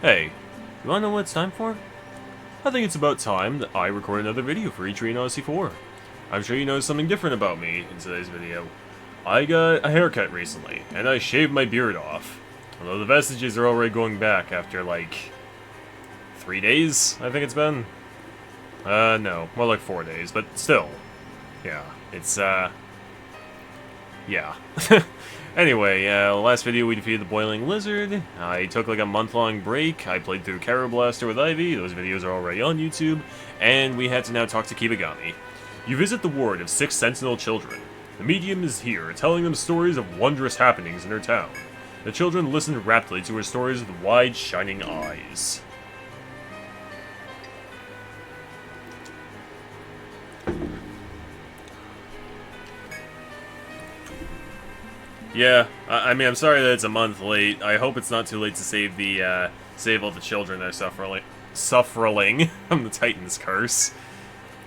Hey, you wanna know what it's time for? I think it's about time that I record another video for Etrian Odyssey 4. I'm sure you noticed something different about me in today's video. I got a haircut recently, and I shaved my beard off. Although the vestiges are already going back after, like, 3 days, I think it's been. No, more like 4 days, but still. Yeah, it's, yeah. Anyway, last video we defeated the Boiling Lizard. I took like a month-long break. I played through Kara Blaster with Ivy. Those videos are already on YouTube. And we had to now talk to Kibagami. You visit the ward of 6 Sentinel children. The medium is here, telling them stories of wondrous happenings in her town. The children listen raptly to her stories with wide, shining eyes. Yeah, I mean, I'm sorry that it's a month late. I hope it's not too late to save the, save all the children that are suffering from the Titan's curse.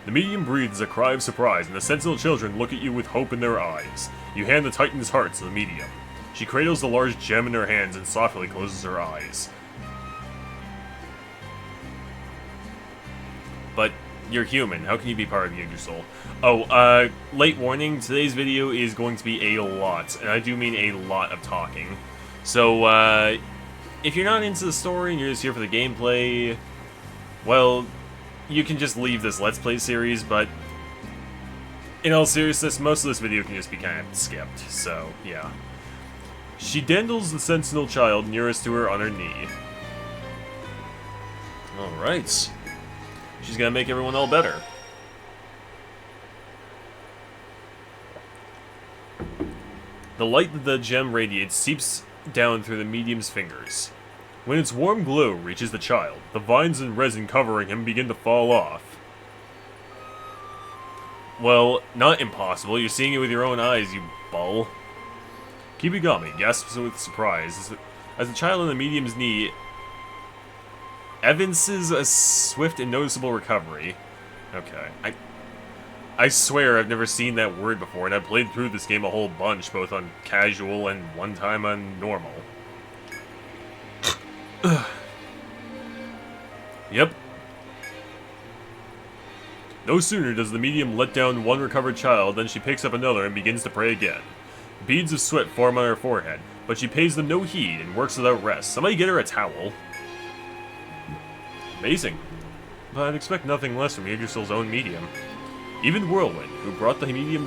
The medium breathes a cry of surprise, and the Sentinel children look at you with hope in their eyes. You hand the Titan's heart to the medium. She cradles the large gem in her hands and softly closes her eyes. But you're human. How can you be part of Yggdrasil? Oh, late warning, today's video is going to be a lot, and I do mean a lot of talking. So, if you're not into the story and you're just here for the gameplay, well, you can just leave this Let's Play series, but in all seriousness, most of this video can just be kind of skipped, so, yeah. She dandles the Sentinel child nearest to her on her knee. Alright. She's gonna make everyone all better. The light that the gem radiates seeps down through the medium's fingers. When its warm glow reaches the child, the vines and resin covering him begin to fall off. Well, not impossible. You're seeing it with your own eyes, you bull. Kibagami gasps with surprise as the child on the medium's knee evinces a swift and noticeable recovery. Okay, I swear I've never seen that word before, and I've played through this game a whole bunch, both on casual and one time on normal. Yep. No sooner does the medium let down one recovered child than she picks up another and begins to pray again. Beads of sweat form on her forehead, but she pays them no heed and works without rest. Somebody get her a towel. Amazing. But I'd expect nothing less from Yggdrasil's own medium. Even Whirlwind, who brought the medium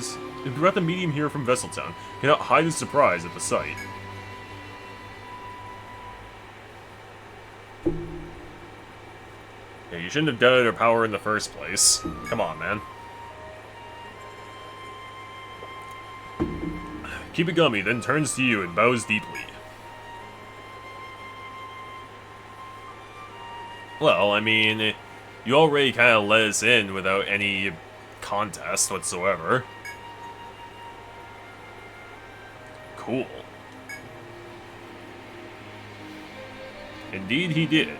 here from Vesseltown, cannot hide his surprise at the sight. Yeah, you shouldn't have doubted her power in the first place. Come on, man. Kibagami then turns to you and bows deeply. Well, I mean, you already kind of let us in without any contest whatsoever. Cool. Indeed he did.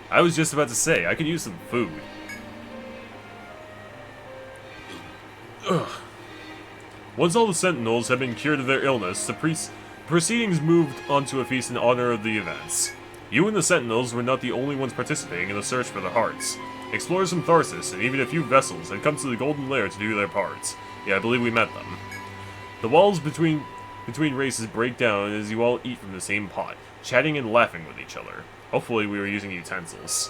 I was just about to say, I could use some food. Ugh. Once all the Sentinels had been cured of their illness, the proceedings moved onto a feast in honor of the events. You and the Sentinels were not the only ones participating in the search for the hearts. Explorers from Tharsis and even a few vessels had come to the Golden Lair to do their parts. Yeah, I believe we met them. The walls between races break down as you all eat from the same pot, chatting and laughing with each other. Hopefully we were using utensils.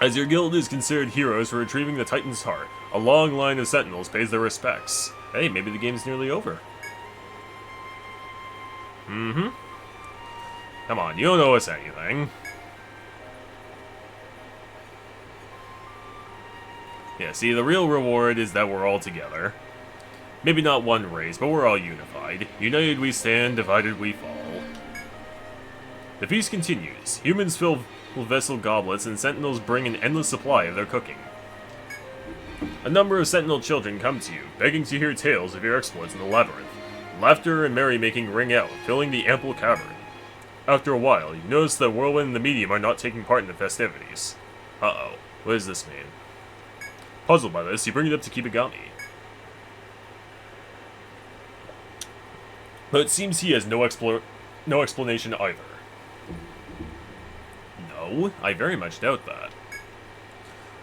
As your guild is considered heroes for retrieving the Titan's heart, a long line of Sentinels pays their respects. Hey, maybe the game's nearly over. Mm-hmm. Come on, you don't owe us anything. Yeah, see, the real reward is that we're all together. Maybe not one race, but we're all unified. United we stand, divided we fall. The feast continues. Humans fill vessel goblets, and Sentinels bring an endless supply of their cooking. A number of Sentinel children come to you, begging to hear tales of your exploits in the labyrinth. Laughter and merrymaking ring out, filling the ample cavern. After a while, you notice that Whirlwind and the medium are not taking part in the festivities. Uh-oh, what does this mean? Puzzled by this, you bring it up to Kibagami. But it seems he has no no explanation either. No, I very much doubt that.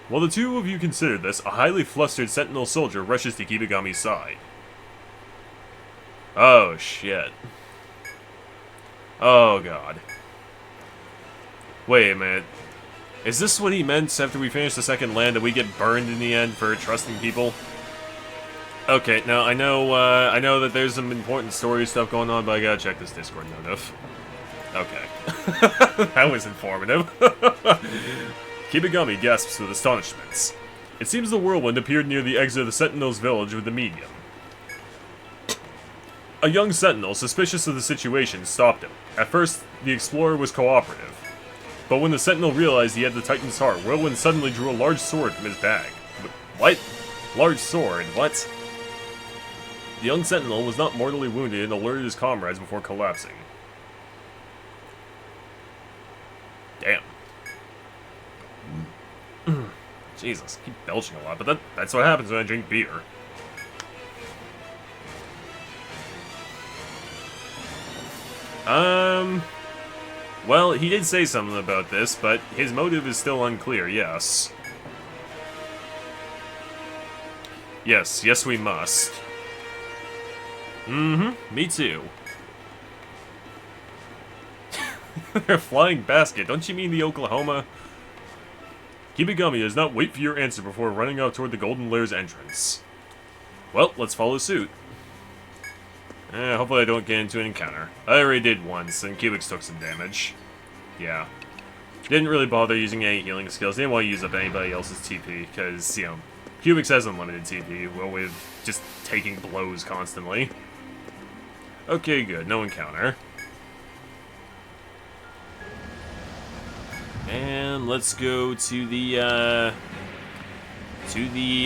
While the two of you consider this, a highly flustered Sentinel soldier rushes to Kibagami's side. Oh, shit. Oh, God. Wait a minute. Is this what he meant after we finish the second land, that we get burned in the end for trusting people? Okay, now I know that there's some important story stuff going on, but I gotta check this Discord notif. Okay. That was informative. Kibagami gasps with astonishment. It seems the whirlwind appeared near the exit of the Sentinel's village with the medium. A young Sentinel, suspicious of the situation, stopped him. At first, the explorer was cooperative. But when the Sentinel realized he had the Titan's heart, Whirlwind suddenly drew a large sword from his bag. What? Large sword? What? The young Sentinel was not mortally wounded and alerted his comrades before collapsing. Damn. Jesus, I keep belching a lot, but that's what happens when I drink beer. Well, he did say something about this, but his motive is still unclear, yes. Yes, we must. Me too. A flying basket, don't you mean the Oklahoma? Kibagami does not wait for your answer before running out toward the Golden Lair's entrance. Well, let's follow suit. Hopefully I don't get into an encounter. I already did once, and Cubics took some damage. Yeah. Didn't really bother using any healing skills. Didn't want to use up anybody else's TP, because, you know, Cubics has unlimited TP, well, with just taking blows constantly. Okay, good. No encounter. And let's go to the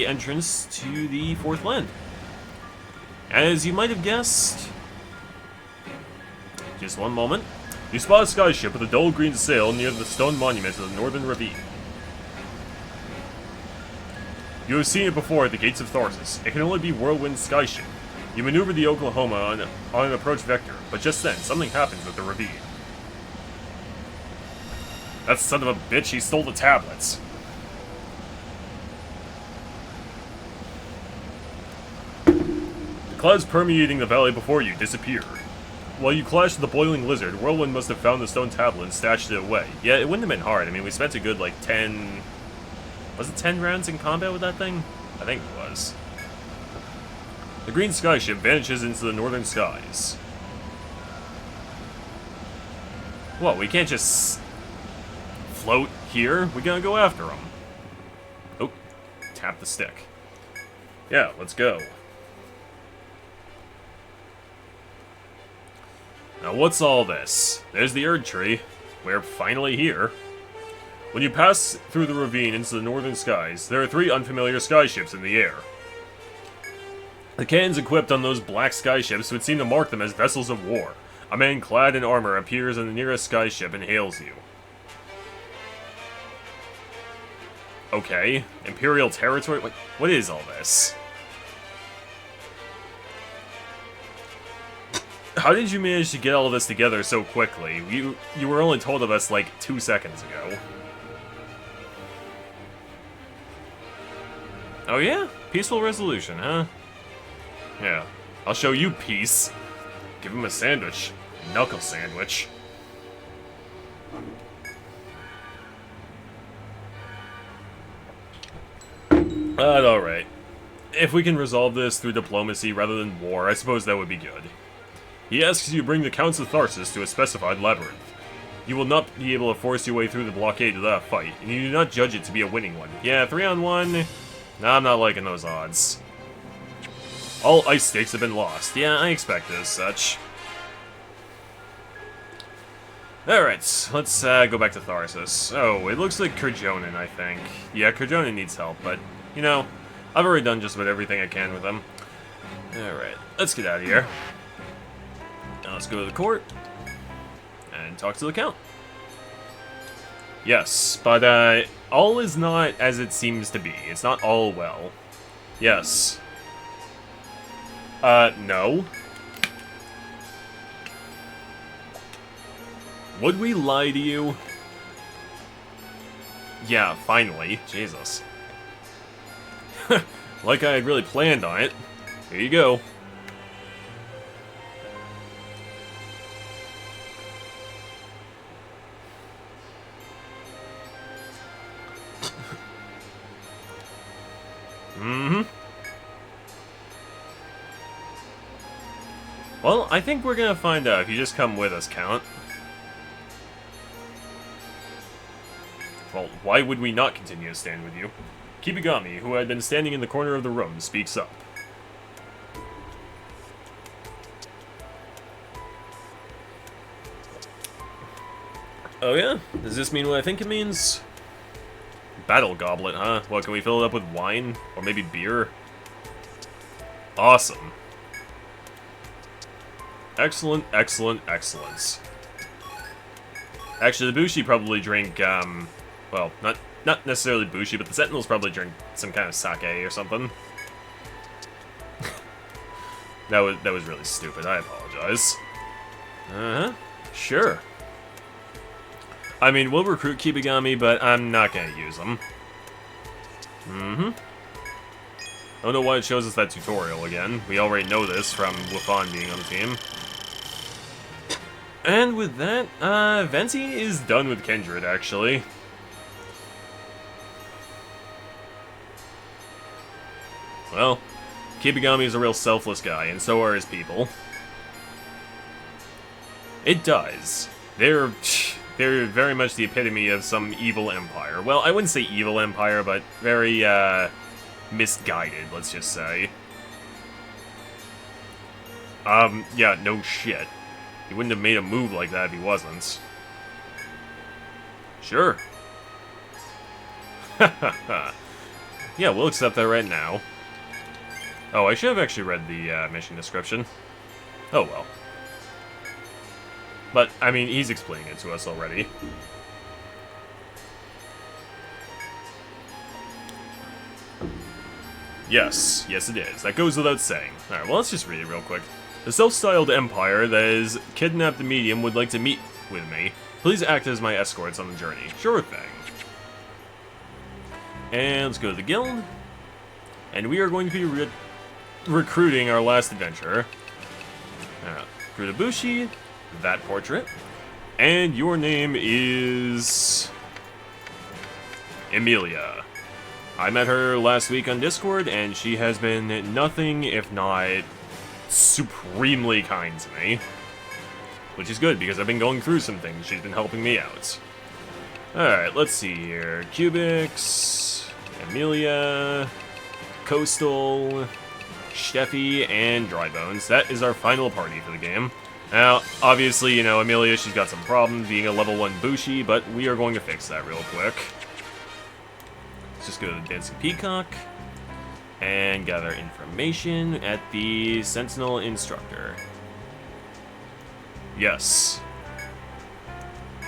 entrance to the fourth land. As you might have guessed, just one moment, you spot a skyship with a dull green sail near the stone monument of the Northern Ravine. You have seen it before at the gates of Tharsis. It can only be Whirlwind's skyship. You maneuver the Oklahoma on an approach vector, but just then, something happens at the ravine. That son of a bitch, he stole the tablets. The clouds permeating the valley before you disappear. While you clash with the boiling lizard, Whirlwind must have found the stone tablet and stashed it away. Yeah, it wouldn't have been hard. I mean, we spent a good, like, 10... Was it 10 rounds in combat with that thing? I think it was. The green skyship vanishes into the northern skies. What, we can't just float here? We gotta go after him. Oh, tap the stick. Yeah, let's go. Now what's all this? There's the Erd Tree. We're finally here. When you pass through the ravine into the northern skies, there are 3 unfamiliar skyships in the air. The cannons equipped on those black skyships would seem to mark them as vessels of war. A man clad in armor appears in the nearest skyship and hails you. Okay, Imperial territory? What is all this? How did you manage to get all this together so quickly? You were only told of us like 2 seconds ago. Oh yeah? Peaceful resolution, huh? Yeah. I'll show you peace. Give him a sandwich. Knuckle sandwich. Alright. If we can resolve this through diplomacy rather than war, I suppose that would be good. He asks you to bring the Counts of Tharsis to a specified labyrinth. You will not be able to force your way through the blockade of that fight, and you do not judge it to be a winning one. Yeah, 3-on-1... Nah, I'm not liking those odds. All ice stakes have been lost. Yeah, I expected as such. Alright, let's go back to Tharsis. Oh, it looks like Kurjonin, I think. Yeah, Kurjonin needs help, but, you know, I've already done just about everything I can with him. Alright, let's get out of here. Now let's go to the court and talk to the Count. Yes, but all is not as it seems to be. It's not all well. Yes. No. Would we lie to you? Yeah, finally. Jesus. Like I had really planned on it. Here you go. Mm-hmm. Well, I think we're gonna find out if you just come with us, Count. Well, why would we not continue to stand with you? Kibigami, who had been standing in the corner of the room, speaks up. Oh yeah? Does this mean what I think it means? Battle goblet, huh? What, can we fill it up with wine? Or maybe beer? Awesome. Excellent, excellent, excellence. Actually, the Bushi probably drink, well, not necessarily Bushi, but the Sentinels probably drink some kind of sake or something. that was really stupid, I apologize. Uh-huh, sure. I mean, we'll recruit Kibigami, but I'm not gonna use him. Mm-hmm. I don't know why it shows us that tutorial again. We already know this from Wufan being on the team. And with that, Venti is done with Kindred, actually. Well, Kibigami is a real selfless guy, and so are his people. It does. They're very much the epitome of some evil empire. Well, I wouldn't say evil empire, but very, misguided, let's just say. Yeah, no shit. He wouldn't have made a move like that if he wasn't. Sure. Yeah, we'll accept that right now. Oh, I should have actually read the mission description. Oh well. But, I mean, he's explaining it to us already. Yes, yes it is. That goes without saying. Alright, well, let's just read it real quick. The self-styled empire that has kidnapped the medium would like to meet with me. Please act as my escorts on the journey. Sure thing. And let's go to the guild. And we are going to be recruiting our last adventurer. Recruit Ibushi, that portrait. And your name is Emilia. I met her last week on Discord, and she has been nothing if not supremely kind to me. Which is good, because I've been going through some things. She's been helping me out. Alright, let's see here. Cubics, Emilia, Coastal, Steffi, and Drybones. That is our final party for the game. Now, obviously, you know, Emilia, she's got some problems being a level 1 Bushi, but we are going to fix that real quick. Let's just go to the Dancing Peacock and gather information at the Sentinel Instructor. Yes.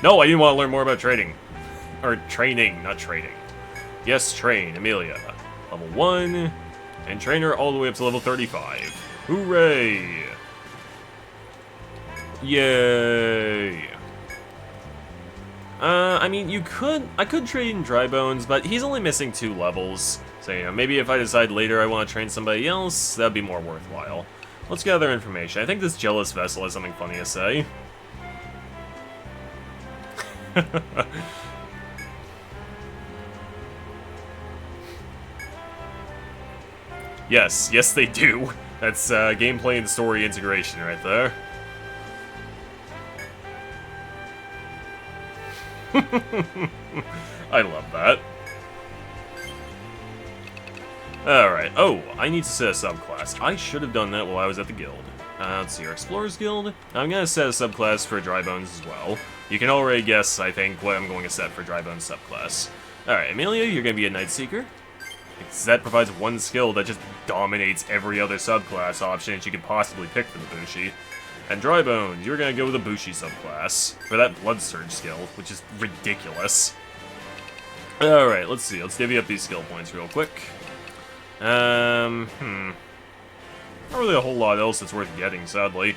No, I didn't want to learn more about trading. Or training, not trading. Yes, train, Emilia. Level 1, and train her all the way up to level 35. Hooray! Yay! I mean, I could train Drybones, but he's only missing 2 levels. So, you know, maybe if I decide later I want to train somebody else, that'd be more worthwhile. Let's gather information. I think this jealous vessel has something funny to say. Yes they do. That's gameplay and story integration right there. I love that. Alright, oh, I need to set a subclass. I should have done that while I was at the guild. Let's see, our Explorers Guild. I'm going to set a subclass for Drybones as well. You can already guess, I think, what I'm going to set for Drybones subclass. Alright, Emilia, you're going to be a Night Seeker. That provides one skill that just dominates every other subclass option that you could possibly pick for the Bushi. And Drybones, you're gonna go with a Bushi subclass for that Blood Surge skill, which is ridiculous. Alright, let's see. Let's divvy up these skill points real quick. Not really a whole lot else that's worth getting, sadly.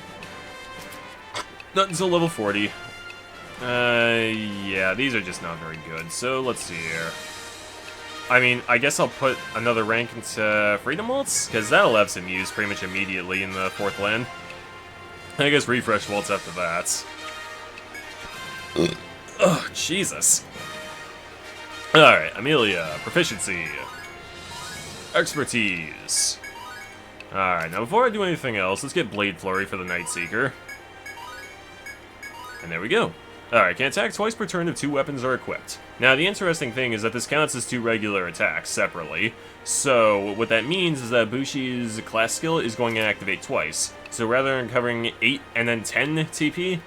Not until level 40. Yeah, these are just not very good. So, let's see here. I mean, I guess I'll put another rank into Freedom Waltz, because that'll have some use pretty much immediately in the 4th land. I guess Refresh Waltz after that. Oh, Jesus. Alright, Amelia. Proficiency. Expertise. Alright, now before I do anything else, let's get Blade Flurry for the Night Seeker. And there we go. Alright, can attack twice per turn if 2 weapons are equipped. Now, the interesting thing is that this counts as 2 regular attacks separately. So, what that means is that Bushi's class skill is going to activate twice. So rather than covering 8 and then 10 TP,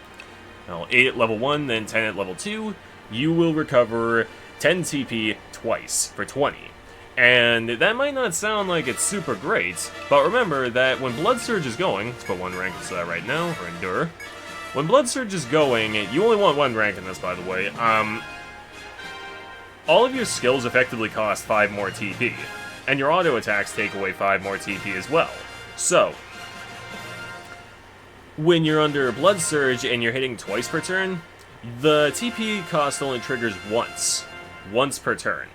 well, 8 at level 1, then 10 at level 2, you will recover 10 TP twice for 20. And that might not sound like it's super great, but remember that when Blood Surge is going, let's put 1 rank into that right now, or Endure. When Blood Surge is going, you only want 1 rank in this, by the way, all of your skills effectively cost 5 more TP, and your auto attacks take away 5 more TP as well. So, when you're under Blood Surge and you're hitting twice per turn, the TP cost only triggers once per turn.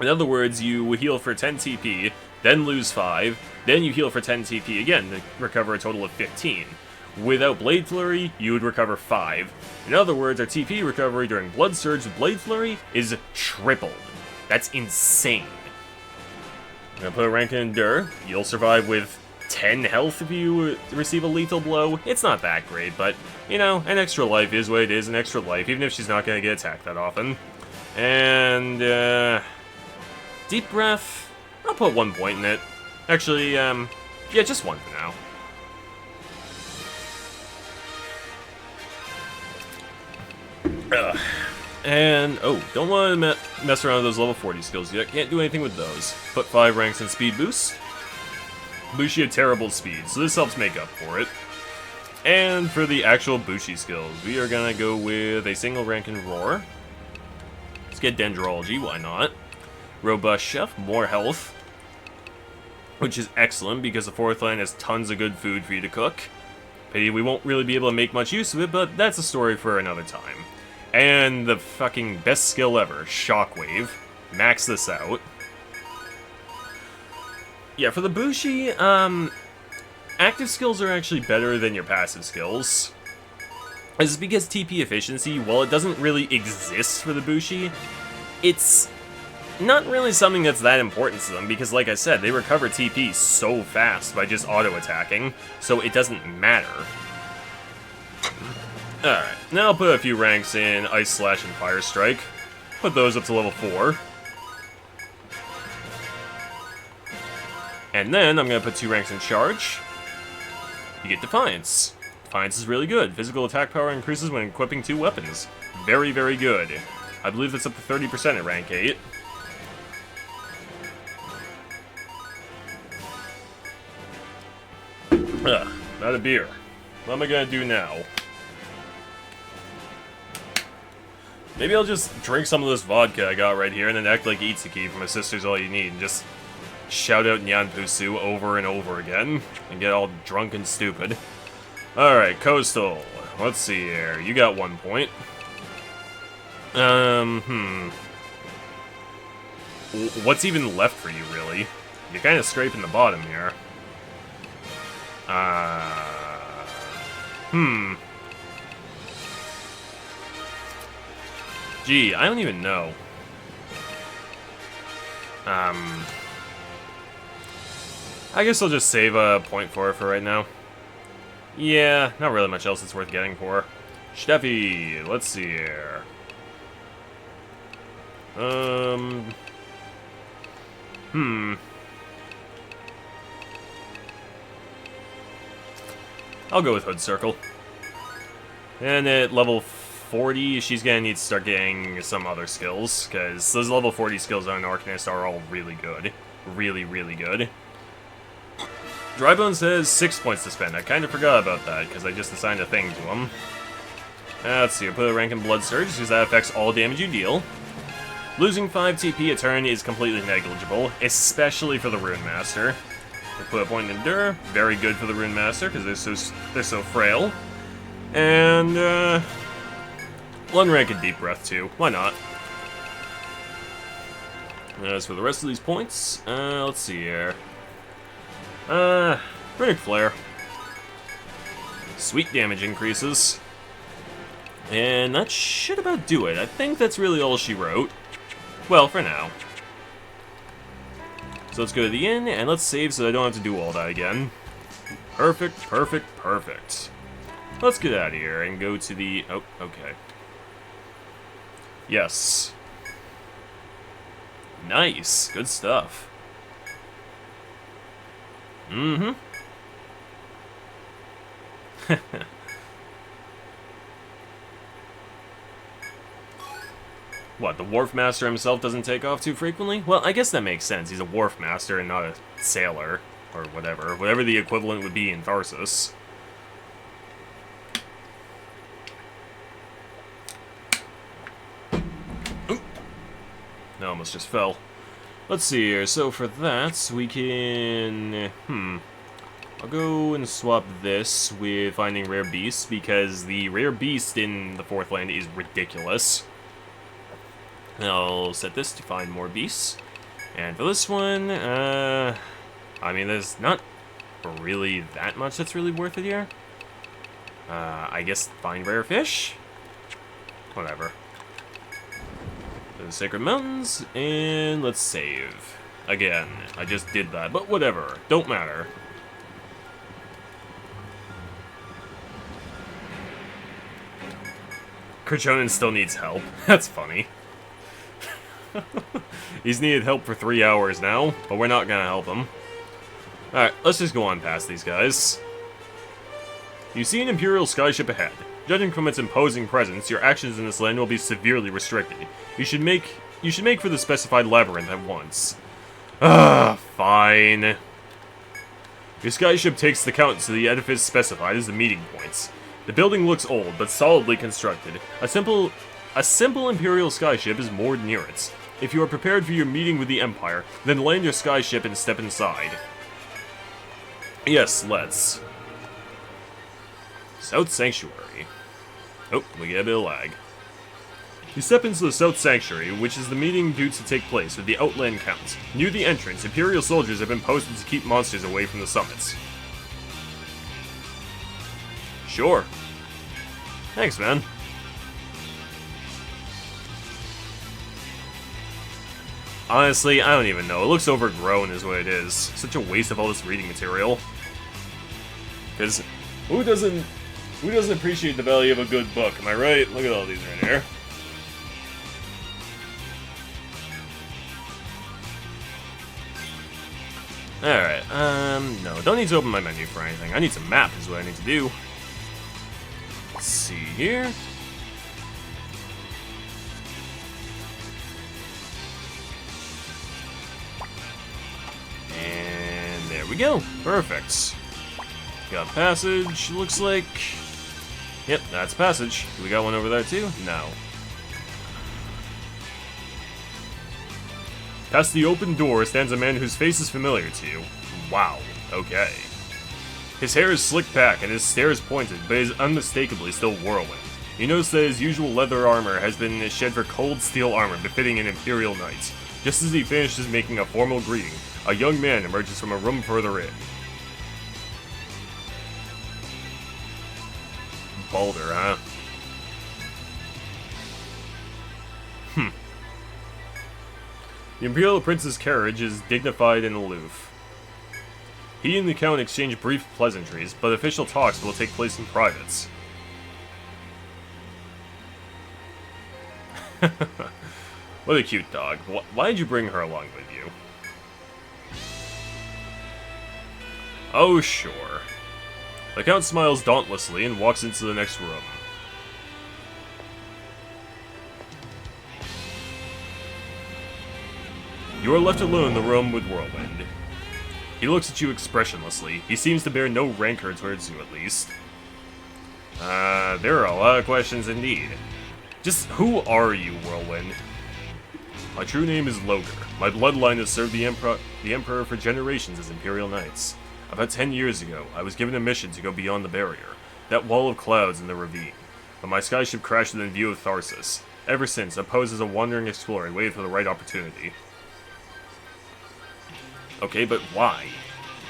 In other words, you heal for 10 TP, then lose 5, then you heal for 10 TP again to recover a total of 15. Without Blade Flurry, you would recover 5. In other words, our TP recovery during Blood Surge with Blade Flurry is tripled. That's insane. I'm gonna put a rank in Endure. You'll survive with 10 health if you receive a lethal blow. It's not that great, but, you know, an extra life is what it is, an extra life, even if she's not gonna get attacked that often. And, Deep Breath, I'll put 1 point in it. Actually, yeah, just 1 for now. And, oh, don't want to mess around with those level 40 skills yet. Can't do anything with those. Put 5 ranks in Speed Boost. Bushi had terrible speed, so this helps make up for it. And for the actual Bushi skills, we are gonna go with a single rank in Roar. Let's get Dendrology, why not? Robust Chef, more health. Which is excellent, because the 4th land has tons of good food for you to cook. Pity we won't really be able to make much use of it, but that's a story for another time. And the fucking best skill ever, Shockwave. Max this out. Yeah, for the Bushi, active skills are actually better than your passive skills. This is because TP efficiency, while it doesn't really exist for the Bushi, it's not really something that's that important to them, because like I said, they recover TP so fast by just auto-attacking, so it doesn't matter. Alright, now I'll put a few ranks in Ice Slash and Fire Strike. Put those up to level 4. And then I'm going to put 2 ranks in Charge. You get Defiance. Defiance is really good. Physical attack power increases when equipping 2 weapons. Very, very good. I believe that's up to 30% at rank 8. Not a beer. What am I going to do now? Maybe I'll just drink some of this vodka I got right here and then act like Itsuki from A Sister's All You Need and just shout out Nyanpusu over and over again and get all drunk and stupid. Alright, Coastal. Let's see here. You got 1 point. What's even left for you, really? You're kind of scraping the bottom here. Gee, I don't even know. I guess I'll just save a point for it for right now. Yeah, not really much else it's worth getting for. Steffi, let's see here. I'll go with Hood Circle. And at level 40, she's gonna need to start getting some other skills, because those level 40 skills on an Arcanist are all really good. Really, really good. Drybone says 6 points to spend. I kind of forgot about that, because I just assigned a thing to him. Let's see, I'll put a rank in Blood Surge, because that affects all damage you deal. Losing 5 TP a turn is completely negligible, especially for the Rune Master. I'll put a point in Endure, very good for the Rune Master, because they're so frail. And, One rank and deep breath, too. Why not? As for the rest of these points, let's see here. Runic Flare. Sweet damage increases. And that should about do it. I think that's really all she wrote. Well, for now. So let's go to the inn, and let's save so I don't have to do all that again. Perfect, perfect, perfect. Let's get out of here and go to the... Oh, okay. Yes. Nice. Good stuff. Mm-hmm. What, the wharf master himself doesn't take off too frequently? Well, I guess that makes sense. He's a wharf master and not a sailor. Or whatever. Whatever the equivalent would be in Tharsis. Ooh. No, almost just fell. Let's see here. So for that, we can... I'll go and swap this with finding rare beasts, because the rare beast in the fourth land is ridiculous. I'll set this to find more beasts. And for this one, I mean, there's not really that much that's really worth it here. I guess find rare fish? Whatever. The Sacred Mountains, and let's save. Again, I just did that, but whatever. Don't matter. Kerchonen still needs help. That's funny. He's needed help for 3 hours now, but we're not gonna help him. Alright, let's just go on past these guys. You see an Imperial skyship ahead. Judging from its imposing presence, your actions in this land will be severely restricted. You should make for the specified labyrinth at once. Fine. Your skyship takes the count to the edifice specified as the meeting points. The building looks old, but solidly constructed. A simple Imperial skyship is moored near it. If you are prepared for your meeting with the Empire, then land your skyship and step inside. Yes, let's. South Sanctuary. Oh, we get a bit of lag. You step into the South Sanctuary, which is the meeting due to take place with the Outland Count. Near the entrance, Imperial soldiers have been posted to keep monsters away from the summits. Sure. Thanks, man. Honestly, I don't even know. It looks overgrown is what it is. Such a waste of all this reading material. Because who doesn't appreciate the value of a good book, am I right? Look at all these right here. Alright, no, don't need to open my menu for anything. I need some map is what I need to do. Let's see here. And there we go. Perfect. Got passage, looks like. Yep, that's passage. Do we got one over there too? No. Past the open door stands a man whose face is familiar to you. Wow, okay. His hair is slicked back and his stare is pointed, but is unmistakably still whirling. You notice that his usual leather armor has been shed for cold steel armor befitting an Imperial Knight. Just as he finishes making a formal greeting, a young man emerges from a room further in. Balder, huh? The Imperial Prince's carriage is dignified and aloof. He and the Count exchange brief pleasantries, but official talks will take place in private. What a cute dog. Why did you bring her along with you? Oh, sure. The Count smiles dauntlessly and walks into the next room. You are left alone in the room with Whirlwind. He looks at you expressionlessly. He seems to bear no rancor towards you, at least. There are a lot of questions indeed. Just who are you, Whirlwind? My true name is Loger. My bloodline has served the Emperor for generations as Imperial Knights. About 10 years ago, I was given a mission to go beyond the barrier, that wall of clouds in the ravine. but my skyship crashed within view of Tharsis. Ever since, I've posed as a wandering explorer and waited for the right opportunity. Okay, but why?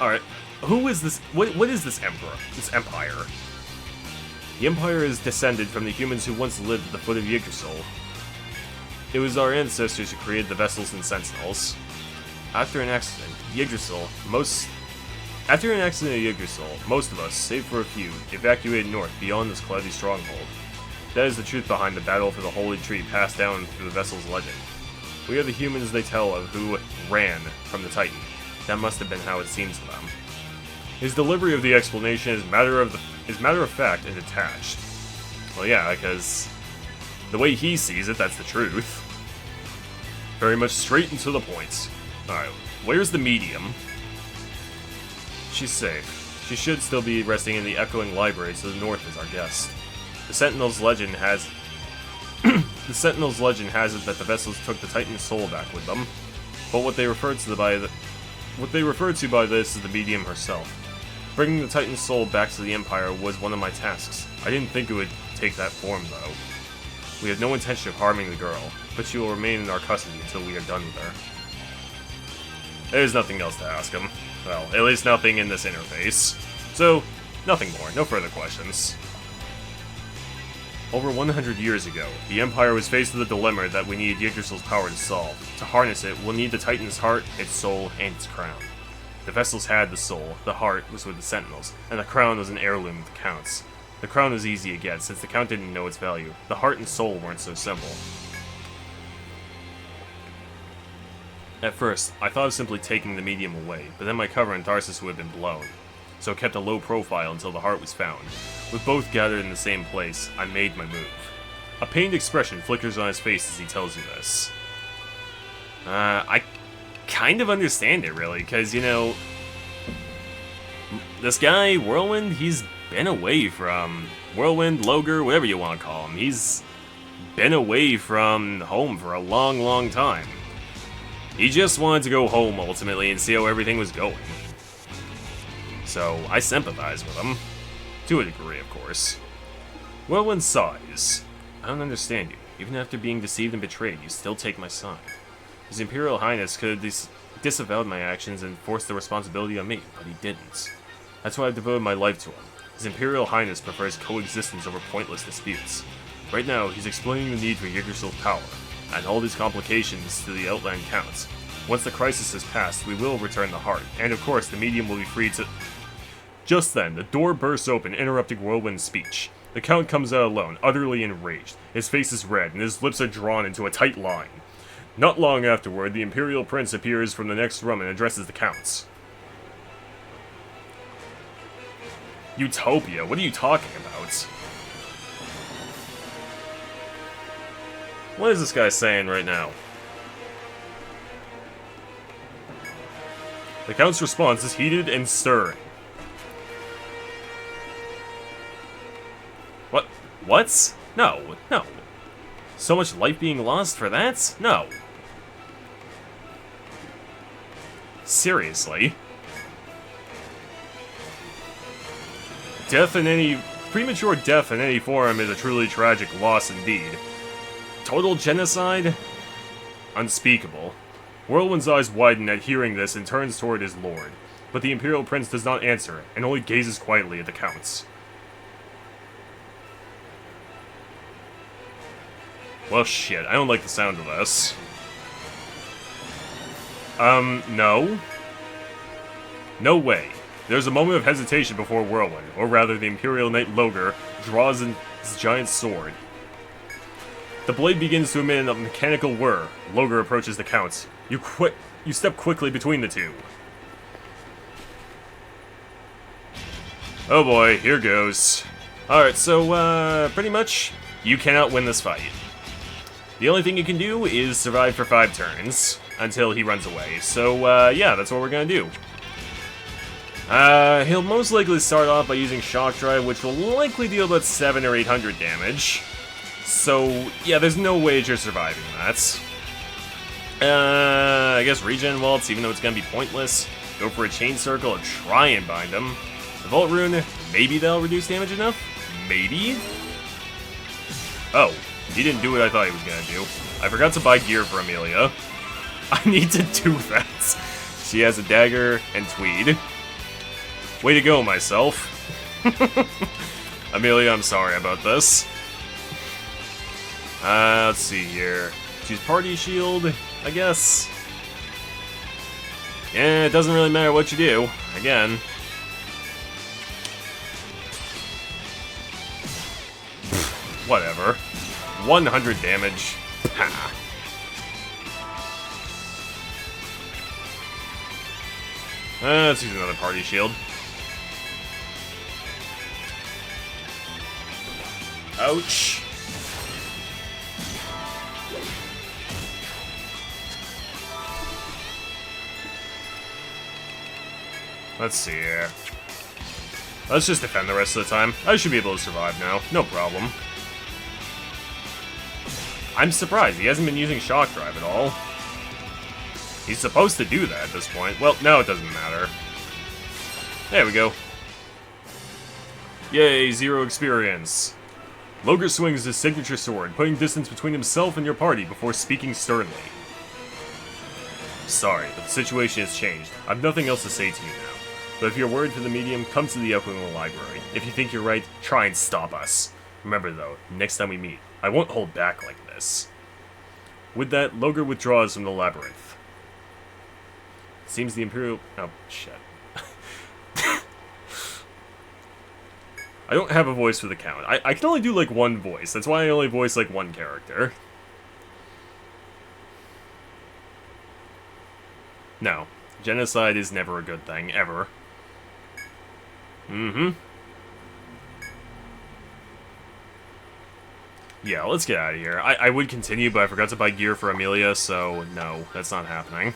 Alright, who is this? What is this emperor? This empire? The empire is descended from the humans who once lived at the foot of Yggdrasil. It was our ancestors who created the vessels and sentinels. After an accident at Yggdrasil, most of us, save for a few, evacuated north beyond this cloudy stronghold. That is the truth behind the battle for the Holy Tree passed down through the vessel's legend. We are the humans they tell of who ran from the Titan. That must have been how it seems to them. His delivery of the explanation is matter of fact and detached. Well, yeah, because the way he sees it, that's the truth. Very much straight and to the point. Alright, where's the medium? She's safe. She should still be resting in the echoing library to the north as our guest. The Sentinel's legend has it that the vessels took the Titan's soul back with them, but what they refer to by this is the medium herself. Bringing the Titan's soul back to the Empire was one of my tasks. I didn't think it would take that form, though. We have no intention of harming the girl, but she will remain in our custody until we are done with her. There's nothing else to ask him. Well, at least nothing in this interface. So, nothing more, no further questions. Over 100 years ago, the Empire was faced with a dilemma that we needed Yggdrasil's power to solve. To harness it, we'll need the Titan's heart, its soul, and its crown. The vessels had the soul, the heart was with the Sentinels, and the crown was an heirloom of the Count's. The crown was easy to get, since the Count didn't know its value. The heart and soul weren't so simple. At first, I thought of simply taking the medium away, but then my cover in Tharsis would have been blown. So I kept a low profile until the heart was found. With both gathered in the same place, I made my move. A pained expression flickers on his face as he tells you this. I kind of understand it, really, because, you know, this guy, Whirlwind, he's been away from Whirlwind, Loger, whatever you want to call him. He's been away from home for a long, long time. He just wanted to go home, ultimately, and see how everything was going. So, I sympathize with him. To a degree, of course. Whirlwind sighs. I don't understand you. Even after being deceived and betrayed, you still take my side. His Imperial Highness could have disavowed my actions and forced the responsibility on me, but he didn't. That's why I've devoted my life to him. His Imperial Highness prefers coexistence over pointless disputes. Right now, he's explaining the need for Yggdrasil's power, and all these complications to the Outland Counts. Once the crisis has passed, we will return the heart, and of course, the medium will be free to... Just then, the door bursts open, interrupting Whirlwind's speech. The Count comes out alone, utterly enraged. His face is red, and his lips are drawn into a tight line. Not long afterward, the Imperial Prince appears from the next room and addresses the Counts. Utopia? What are you talking about? What is this guy saying right now? The Count's response is heated and stirring. What? No, no. So much life being lost for that? No. Seriously? Premature death in any form is a truly tragic loss indeed. Total genocide? Unspeakable. Whirlwind's eyes widen at hearing this and turns toward his lord. But the Imperial Prince does not answer, and only gazes quietly at the Counts. Well, shit, I don't like the sound of this. No. No way. There's a moment of hesitation before Whirlwind, or rather the Imperial Knight Loger draws his giant sword. The blade begins to emit a mechanical whir. Loger approaches the Counts. You step quickly between the two. Oh boy, here goes. Alright, so, pretty much, you cannot win this fight. The only thing you can do is survive for 5 turns, until he runs away. So, yeah, that's what we're gonna do. He'll most likely start off by using Shock Drive, which will likely deal about 700 or 800 damage. So, yeah, there's no way you're surviving that. I guess Regen Waltz, even though it's gonna be pointless. Go for a Chain Circle and try and bind him. The Vault Rune, maybe that'll reduce damage enough? Maybe? Oh, he didn't do what I thought he was gonna do. I forgot to buy gear for Amelia. I need to do that. She has a dagger and tweed. Way to go, myself. Amelia, I'm sorry about this. Let's see here. Choose party shield, I guess. Yeah, it doesn't really matter what you do. Again. Whatever. 100 damage. Ha. Let's use another party shield. Ouch. Let's see here. Let's just defend the rest of the time. I should be able to survive now. No problem. I'm surprised. He hasn't been using Shock Drive at all. He's supposed to do that at this point. Well, no, it doesn't matter. There we go. Yay, 0 experience. Logr swings his signature sword, putting distance between himself and your party before speaking sternly. Sorry, but the situation has changed. I've nothing else to say to you now. But if you're worried for the medium, come to the upper library. If you think you're right, try and stop us. Remember though, next time we meet, I won't hold back like this. With that, Logr withdraws from the labyrinth. Seems the Imperial... Oh, shit. I don't have a voice for the Count. I can only do, like, one voice. That's why I only voice, like, one character. No. Genocide is never a good thing, ever. Mm-hmm. Yeah, let's get out of here. I would continue, but I forgot to buy gear for Amelia, so no, that's not happening.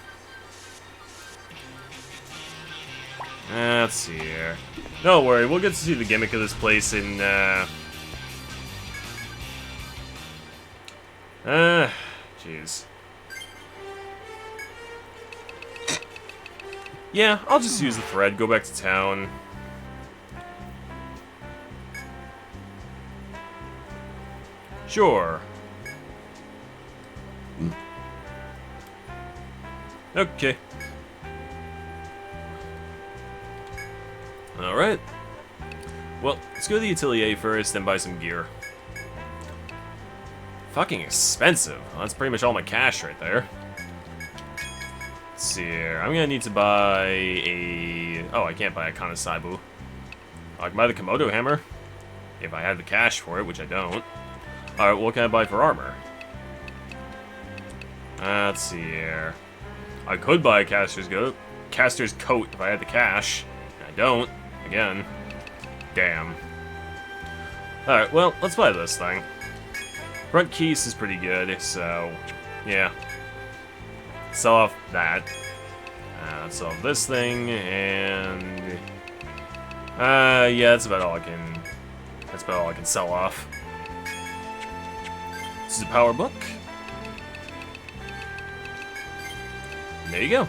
Let's see here. Don't worry, we'll get to see the gimmick of this place in, jeez. Yeah, I'll just use the thread, go back to town. Sure. Okay. Alright. Well, let's go to the atelier first and buy some gear. Fucking expensive. Well, that's pretty much all my cash right there. Let's see here. I'm gonna need to buy a... Oh, I can't buy a Kanasaibu. I can buy the Komodo hammer. If I had the cash for it, which I don't. Alright, what can I buy for armor? Let's see here. I could buy a caster's coat if I had the cash. I don't. Again. Damn. Alright, well, let's buy this thing. Front keys is pretty good, so... Yeah. Sell off that. Sell off this thing, and... yeah, that's about all I can... That's about all I can sell off. This is a power book. There you go.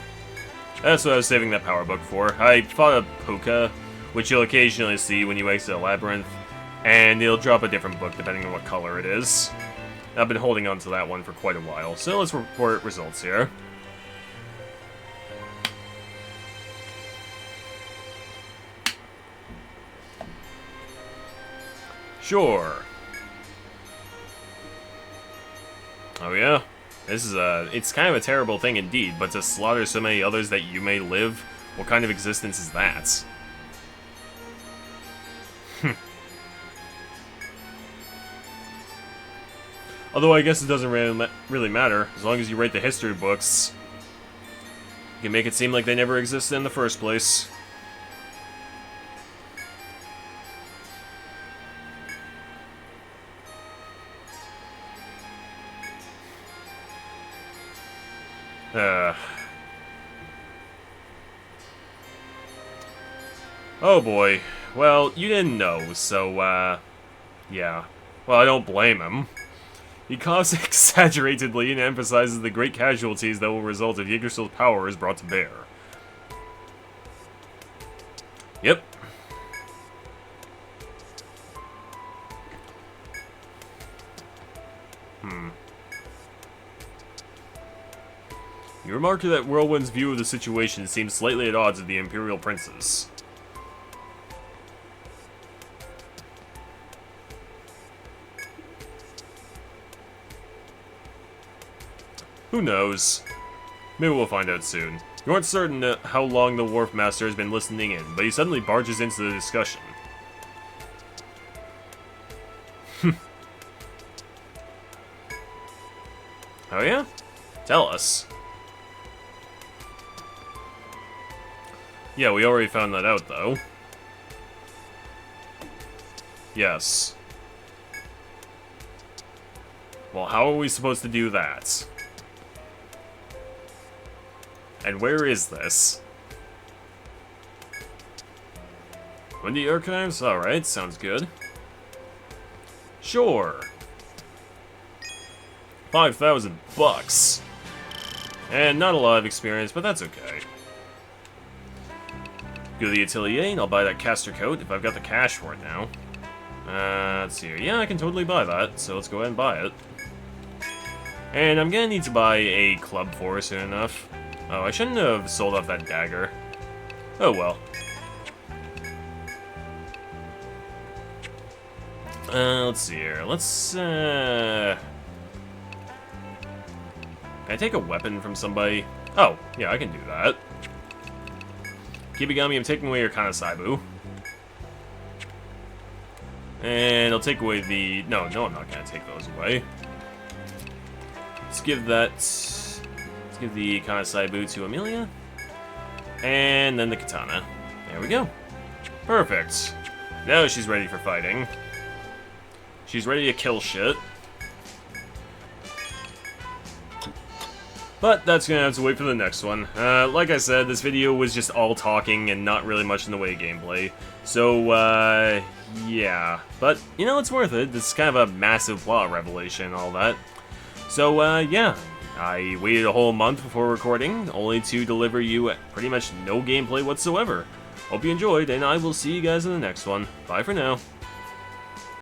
That's what I was saving that power book for. I fought a Puka, which you'll occasionally see when you exit a labyrinth, and it'll drop a different book depending on what color it is. I've been holding on to that one for quite a while, so let's report results here. Sure. Oh yeah? This is it's kind of a terrible thing indeed, but to slaughter so many others that you may live, what kind of existence is that? Although I guess it doesn't really matter, as long as you write the history books. You can make it seem like they never existed in the first place. Oh boy. Well, you didn't know, so, yeah. Well, I don't blame him. He coughs exaggeratedly and emphasizes the great casualties that will result if Yggdrasil's power is brought to bear. Yep. remarked that Whirlwind's view of the situation seems slightly at odds with the Imperial Prince's. Who knows? Maybe we'll find out soon. You aren't certain how long the Wharf Master has been listening in, but he suddenly barges into the discussion. Oh yeah? Tell us. Yeah, we already found that out, though. Yes. Well, how are we supposed to do that? And where is this? Windy Archives? Alright, sounds good. Sure. 5,000 bucks. And not a lot of experience, but that's okay. Go to the Atelier, and I'll buy that caster coat if I've got the cash for it now. Let's see here. Yeah, I can totally buy that, so let's go ahead and buy it. And I'm gonna need to buy a club for her soon enough. Oh, I shouldn't have sold off that dagger. Oh well. Let's see here. Let's, Can I take a weapon from somebody? Oh, yeah, I can do that. Kibigami, I'm taking away your Kanasaibu. And I'll take away the... No, I'm not gonna take those away. Let's give that... Let's give the Kanasaibu to Amelia. And then the katana. There we go. Perfect. Now she's ready for fighting. She's ready to kill shit. But that's gonna have to wait for the next one. Like I said, this video was just all talking and not really much in the way of gameplay. So, yeah. But, you know, it's worth it. It's kind of a massive plot revelation and all that. So, yeah. I waited a whole month before recording, only to deliver you pretty much no gameplay whatsoever. Hope you enjoyed, and I will see you guys in the next one. Bye for now.